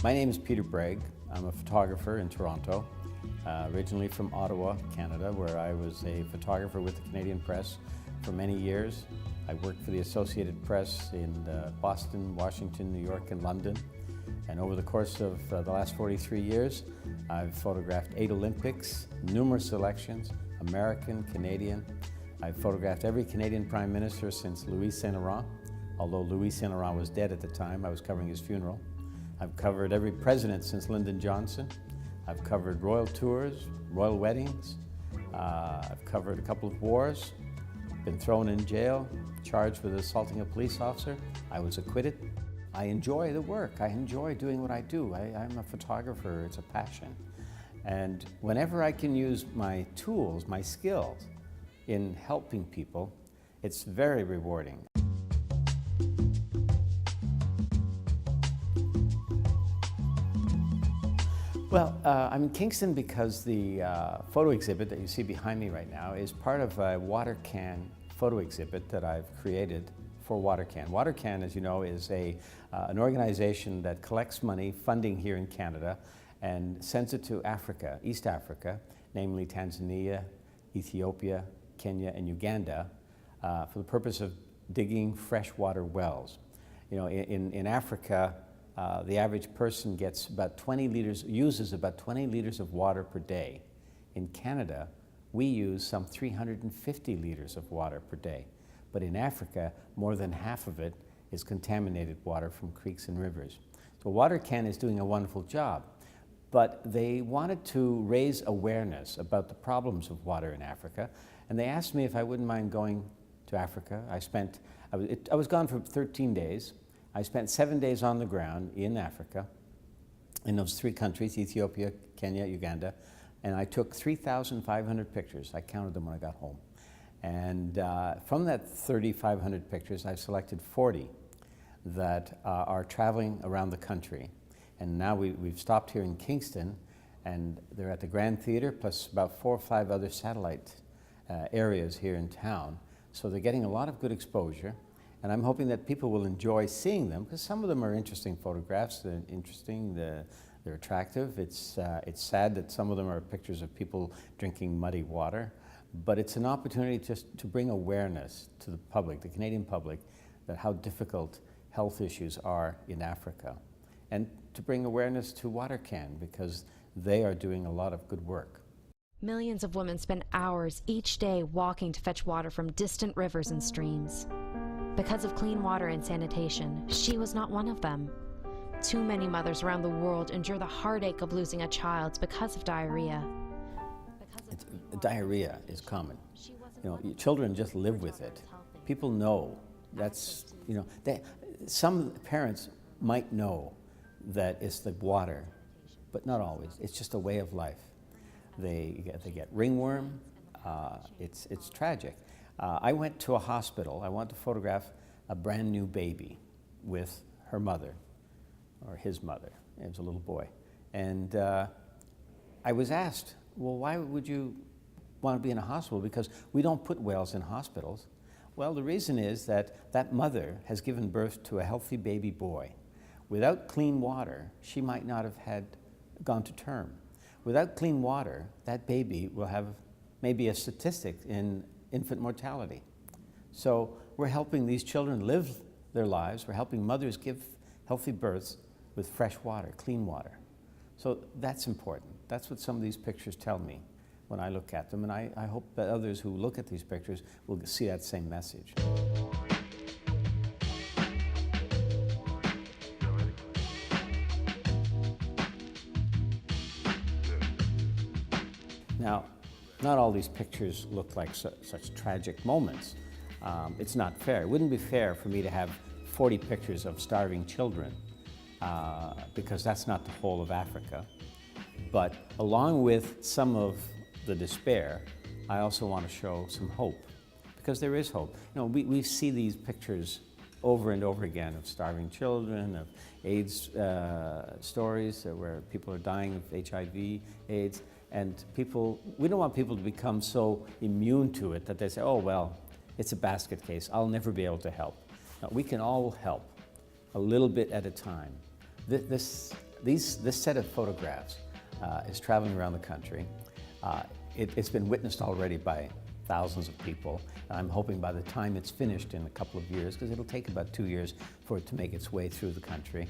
My name is Peter Bregg. I'm a photographer in Toronto, originally from Ottawa, Canada, where I was a photographer with the Canadian Press for many years. I worked for the Associated Press in Boston, Washington, New York, and London. And over the course of the last 43 years, I've photographed 8 Olympics, numerous elections, American, Canadian. I've photographed every Canadian Prime Minister since Louis Saint-Laurent. Although Louis Saint-Laurent was dead at the time, I was covering his funeral. I've covered every president since Lyndon Johnson. I've covered royal tours, royal weddings. I've covered a couple of wars, been thrown in jail, charged with assaulting a police officer. I was acquitted. I enjoy the work. I enjoy doing what I do. I'm a photographer, it's a passion. And whenever I can use my tools, my skills in helping people, it's very rewarding. Well, I'm in Kingston because the photo exhibit that you see behind me right now is part of a WaterCan photo exhibit that I've created for WaterCan. WaterCan, as you know, is an organization that collects money, funding here in Canada, and sends it to Africa, East Africa, namely Tanzania, Ethiopia, Kenya, and Uganda, for the purpose of digging freshwater wells. You know, in Africa, the average person gets about 20 liters, uses about 20 liters of water per day. In Canada, we use some 350 liters of water per day. But in Africa, more than half of it is contaminated water from creeks and rivers. So WaterCan is doing a wonderful job, but they wanted to raise awareness about the problems of water in Africa, and they asked me if I wouldn't mind going to Africa. I was gone for 13 days. I spent 7 days on the ground in Africa, in those 3 countries, Ethiopia, Kenya, Uganda, and I took 3,500 pictures. I counted them when I got home. And from that 3,500 pictures, I've selected 40 that are traveling around the country. And now we've stopped here in Kingston, and they're at the Grand Theatre, plus about 4 or 5 other satellite areas here in town. So they're getting a lot of good exposure. And I'm hoping that people will enjoy seeing them, because some of them are interesting photographs. They're interesting, they're attractive. It's sad that some of them are pictures of people drinking muddy water, but it's an opportunity just to bring awareness to the public, the Canadian public, that how difficult health issues are in Africa. And to bring awareness to WaterCan, because they are doing a lot of good work. Millions of women spend hours each day walking to fetch water from distant rivers and streams. Because of clean water and sanitation, she was not one of them. Too many mothers around the world endure the heartache of losing a child because of diarrhea. Diarrhea is common. You know, children just live with it. People know. That's, you know, some parents might know that it's the water, but not always. It's just a way of life. They get ringworm. It's tragic. I went to a hospital. I wanted to photograph a brand new baby with her mother, or his mother. It was a little boy. And I was asked, well, why would you want to be in a hospital? Because we don't put whales in hospitals. Well, the reason is that that mother has given birth to a healthy baby boy. Without clean water, she might not have gone to term. Without clean water, that baby will have maybe a statistic in infant mortality. So we're helping these children live their lives. We're helping mothers give healthy births with fresh water, clean water. So that's important. That's what some of these pictures tell me when I look at them, and I hope that others who look at these pictures will see that same message. Now, not all these pictures look like such tragic moments. It's not fair. It wouldn't be fair for me to have 40 pictures of starving children, because that's not the whole of Africa. But along with some of the despair, I also want to show some hope, because there is hope. You know, we see these pictures over and over again of starving children, of AIDS stories where people are dying of HIV, AIDS. And we don't want people to become so immune to it that they say, oh, well, it's a basket case. I'll never be able to help. No, we can all help a little bit at a time. This This set of photographs is traveling around the country. It's been witnessed already by thousands of people. I'm hoping by the time it's finished in a couple of years, because it'll take about 2 years for it to make its way through the country,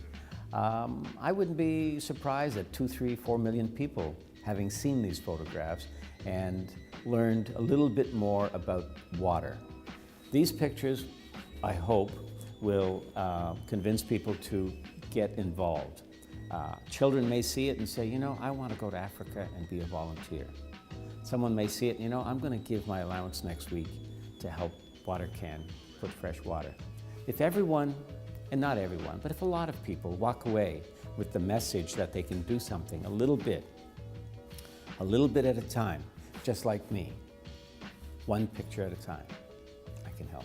I wouldn't be surprised at 2, 3, 4 million people having seen these photographs and learned a little bit more about water. These pictures, I hope, will convince people to get involved. Children may see it and say, you know, I want to go to Africa and be a volunteer. Someone may see it, you know, I'm going to give my allowance next week to help WaterCan put fresh water. If everyone, and not everyone, but if a lot of people walk away with the message that they can do something a little bit at a time, just like me, one picture at a time, I can help.